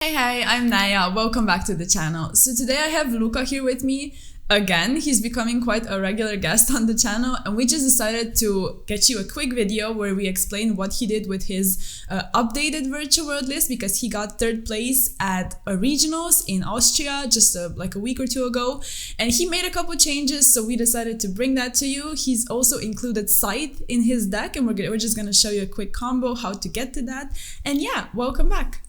Hey, I'm Naya. Welcome back to the channel. So today I have Luka here with me again. He's becoming quite a regular guest on the channel, and we just decided to get you a quick video where we explain what he did with his updated virtual world list, because he got third place at a regionals in Austria just like a week or two ago, and he made a couple changes, so we decided to bring that to you. He's also included Scythe in his deck, and we're just going to show you a quick combo how to get to that. And yeah, welcome back.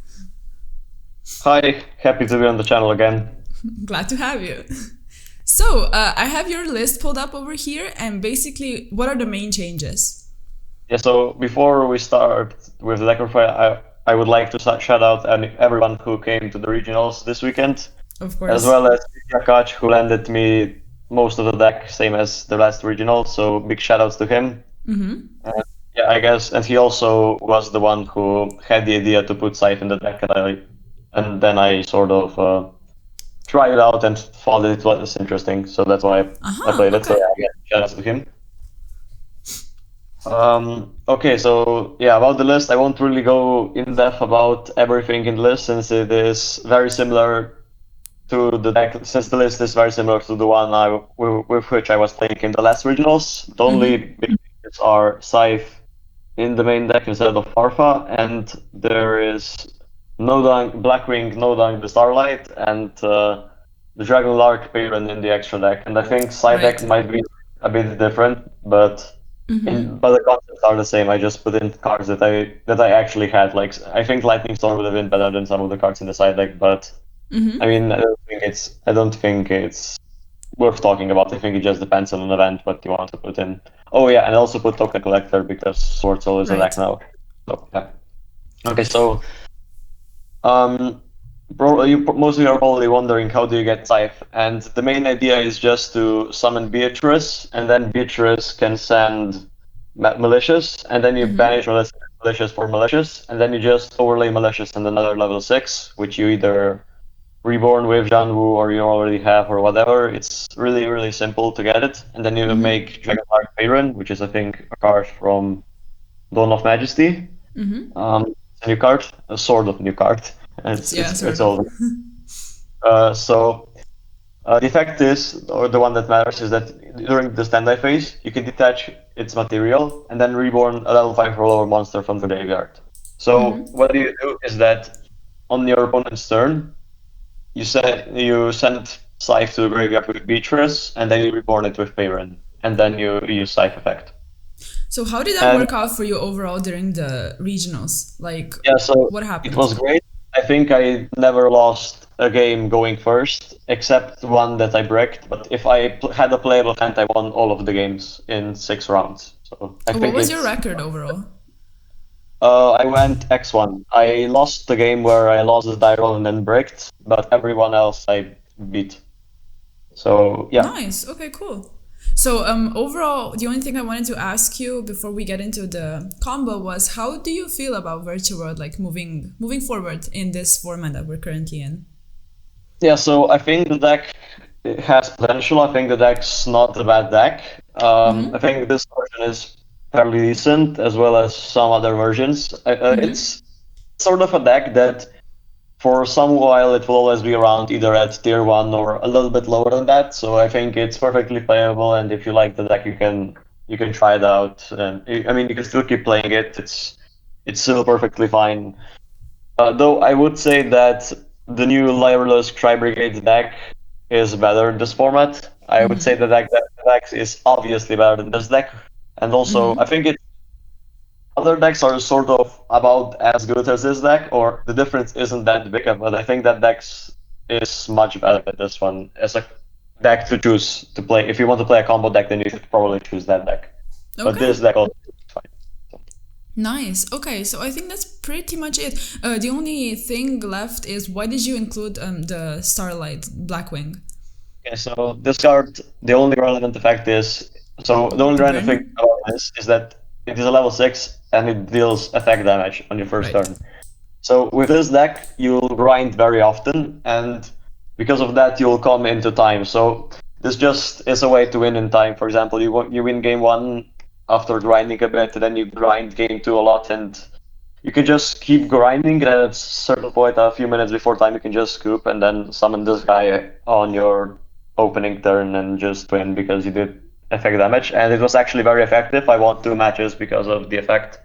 Hi, happy to be on the channel again. Glad to have you. So, I have your list pulled up over here, and basically, what are the main changes? Yeah, so before we start with the deck profile, I would like to shout out everyone who came to the regionals this weekend. Of course. As well as Jakach, who landed me most of the deck, same as the last regional, so big shout outs to him. Yeah, I guess, and he also was the one who had the idea to put Scythe in the deck, and then I sort of tried it out and thought it was interesting, so that's why I played it. So yeah, again, shout out to him. Okay, so yeah, about the list, I won't really go in depth about everything in the list, since it is very similar to the deck. Since the list is very similar to the one with which I was playing in the last regionals, the only big changes are Scythe in the main deck instead of Farfa, and there is no Dunk, Blackwing, no Dunk, the Starlight, and the Dragon Lark Baron in the extra deck. And I think side deck might be a bit different, but but the concepts are the same. I just put in cards that I actually had. Like, I think Lightning Storm would have been better than some of the cards in the side deck, but I mean, I don't think it's worth talking about. I think it just depends on an event what you want to put in. Oh yeah, and I also put Token Collector because Sword Soul is a deck now. So yeah. Okay, so mostly are probably wondering how do you get Scythe, and the main idea is just to summon Beatrice, and then Beatrice can send Malicious, and then you banish Malicious for Malicious, and then you just overlay Malicious and another level 6, which you either reborn with Janwu or you already have or whatever. It's really, really simple to get it, and then you make Dragonlark Baron, which is I think a card from Dawn of Majesty. A new card, a sort of new card. It's all. The effect is, or the one that matters, is that during the standby phase, you can detach its material and then reborn a level 5 or lower monster from the graveyard. So what you do is that on your opponent's turn, you send Scythe to the graveyard with Beatrice, and then you reborn it with Baron, and then you use Scythe effect. So how did that work out for you overall during the regionals? Like, yeah, so what happened? It was great. I think I never lost a game going first, except one that I bricked. But if I had a playable hand, I won all of the games in 6 rounds. So I think what was your record overall? I went X1. I lost the game where I lost the die roll and then bricked, but everyone else I beat. So yeah. Nice. Okay, cool. So overall, the only thing I wanted to ask you before we get into the combo was, how do you feel about Virtual World, like moving forward in this format that we're currently in? Yeah, so I think the deck has potential. I think the deck's not a bad deck. I think this version is fairly decent, as well as some other versions. It's sort of a deck that for some while it will always be around either at tier 1 or a little bit lower than that. So I think it's perfectly playable, and if you like the deck, you can try it out. And I mean, you can still keep playing it. It's still perfectly fine. Though I would say that the new Lyreless Tri-Brigade deck is better in this format. I would say that deck is obviously better than this deck, and also I think other decks are sort of about as good as this deck, or the difference isn't that big, but I think that deck is much better than this one as a deck to choose to play. If you want to play a combo deck, then you should probably choose that deck. Okay. But this deck also is fine. So. Nice. Okay, so I think that's pretty much it. The only thing left is, why did you include the Starlight Blackwing? Okay, so this card, the only relevant effect is, the only relevant thing about this is that it is a level 6 and it deals attack damage on your first turn. So with this deck, you'll grind very often, and because of that, you'll come into time. So this just is a way to win in time. For example, you win game 1 after grinding a bit, then you grind game 2 a lot, and you can just keep grinding, and at a certain point, a few minutes before time, you can just scoop and then summon this guy on your opening turn and just win because you did effect damage. And it was actually very effective. I won 2 matches because of the effect.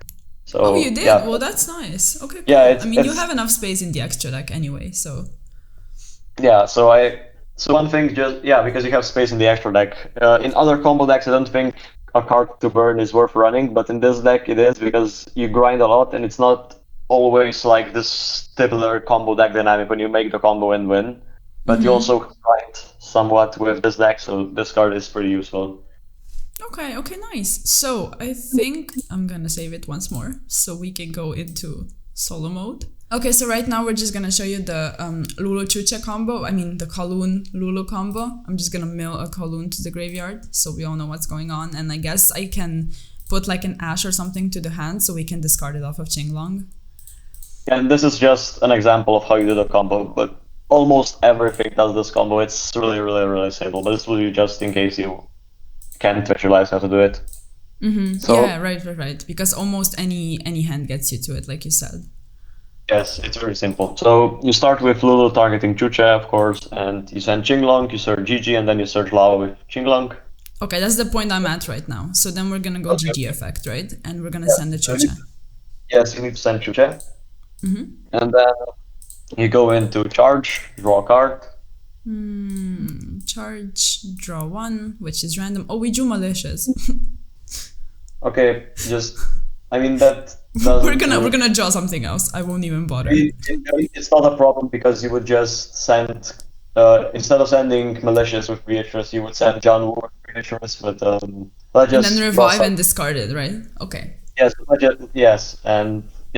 Oh, you So did? yeah, Well, that's nice. Okay, yeah, cool. it's I mean, you it's have enough space in the extra deck anyway, so. yeah. So one thing, just yeah, because you have space in the extra deck. In other combo decks, I don't think a card to burn is worth running, but in this deck it is because you grind a lot, and it's not always like this stipulated combo deck dynamic when you make the combo and win. But you also grind somewhat with this deck, so this card is pretty useful. Okay, okay, nice. So I think I'm gonna save it once more so we can go into solo mode. Okay, so right now we're just gonna show you the Lulu Chucha combo. I mean the Kowloon Lulu combo. I'm just gonna mill a Kowloon to the graveyard so we all know what's going on. And I guess I can put like an Ash or something to the hand so we can discard it off of Qinglong. And this is just an example of how you do the combo, but almost everything does this combo. It's really, really, really simple. But this will be just in case you can't visualize how to do it. So Yeah, right. Because almost any hand gets you to it, like you said. yes, it's very simple. So you start with Lulu targeting Chucha, of course, and you send Qinglong, you search Gigi, and then you search Lao with Qinglong. Okay, that's the point I'm at right now. So then we're gonna go Okay. GG effect, right? And we're gonna Yeah. send the So you Chucha. yes, you need to send Chucha. And then you go into charge, draw a card. Charge, draw one, which is random. Oh, we drew malicious. Okay, just I mean that doesn't we're gonna draw something else. I won't even bother. It's not a problem because you would just send instead of sending malicious with Beatrice, you would send John Woo with Beatrice, but let's And just then draw revive and discard it, right? Okay.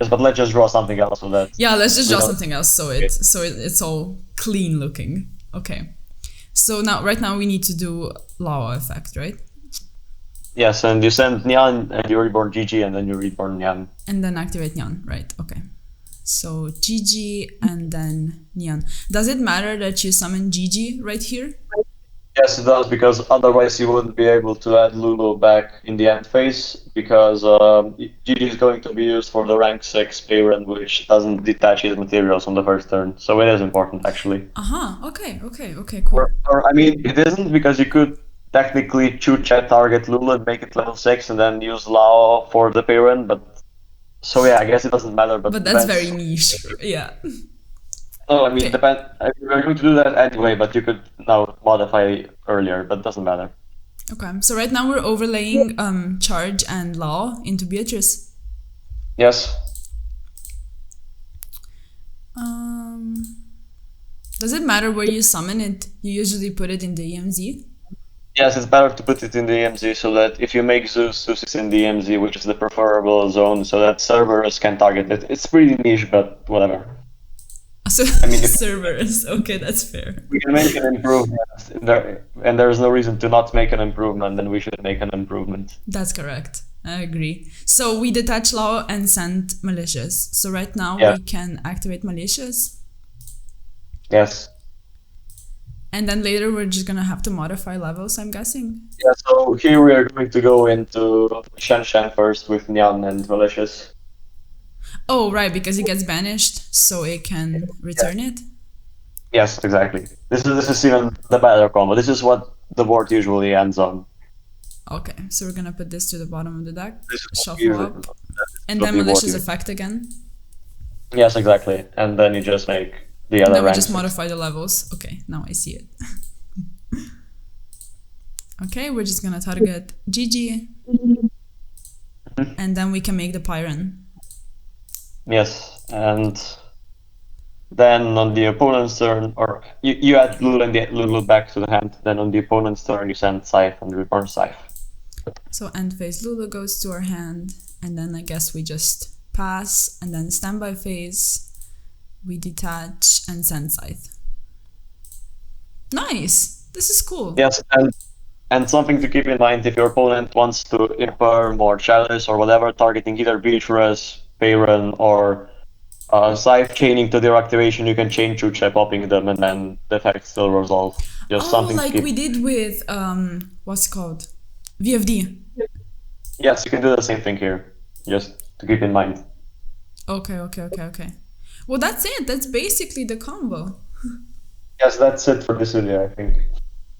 but let's just draw something else so that Yeah, let's just we draw don't- something else it's all clean looking. Okay. So right now we need to do Lao effect, right? Yes, and you send Nyan and you reborn Gigi and then you reborn Nyan. And then activate Nyan, right? Okay. So Gigi and then Nyan. Does it matter that you summon Gigi right here? Yes, it does, because otherwise you wouldn't be able to add Lulu back in the end phase, because Gigi is going to be used for the rank 6 parent, which doesn't detach his materials on the first turn. So it is important, actually. Okay, cool. I mean, it isn't, because you could technically Chu-Chat target Lulu and make it level 6 and then use Lao for the parent, but... So yeah, I guess it doesn't matter, but... But that's depends. very niche. Yeah. No, I mean, Okay. We're going to do that anyway, but you could now modify earlier, but doesn't matter. Okay. So right now we're overlaying Charge and Law into Beatrice. Yes. Does it matter where you summon it? You usually put it in the EMZ? Yes, it's better to put it in the EMZ so that if you make Zeus, Zeus is in the EMZ, which is the preferable zone, so that servers can target it. It's pretty niche, but whatever. So I mean, if servers. Okay, that's fair. we can make an improvement, and there's no reason to not make an improvement, then we should make an improvement. That's correct. I agree. So we detach Law and send Malicious. So right now Yeah. we can activate Malicious. Yes. And then later we're just gonna have to modify levels, I'm guessing. Yeah, so here we are going to go into Shen Shen first with Nyan and Malicious. Oh, right, because it gets banished, so it can return it. Yes, exactly. This is even the better combo. This is what the board usually ends on. Okay, so we're gonna put this to the bottom of the deck, This is what shuffle usually- up, this is and what then the board malicious usually- effect again. Yes, exactly. And then you just make the And other then we rank just six. modify the levels. Okay, now I see it. Okay, we're just gonna target GG, and then we can make the Pyron. Yes, and then on the opponent's turn, or you add Lulu back to the hand. Then on the opponent's turn, you send Scythe and return Scythe. So end phase Lulu goes to our hand, and then I guess we just pass, and then standby phase, we detach and send Scythe. Nice! This is cool. Yes, and something to keep in mind, if your opponent wants to imperm or chalice or whatever, targeting either Beatrice, Baron, or Scythe chaining to their activation, you can chain Chucha, popping them, and then the effect still resolve. Just Oh, something like to keep... we did with what's it called? VFD. Yes, you can do the same thing here, just to keep in mind. Okay. Well, that's it. That's basically the combo. Yes, that's it for this video, I think.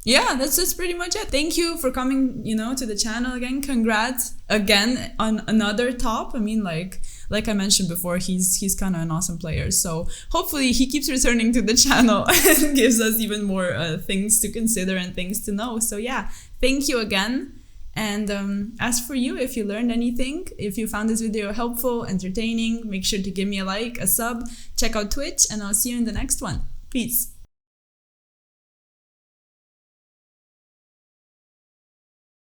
Yeah, that's pretty much it. Thank you for coming, to the channel again. Congrats again on another top. I mean, like I mentioned before, he's kind of an awesome player. So hopefully he keeps returning to the channel and gives us even more things to consider and things to know. So yeah, thank you again. And as for you, if you learned anything, if you found this video helpful, entertaining, make sure to give me a like, a sub, check out Twitch, and I'll see you in the next one. Peace.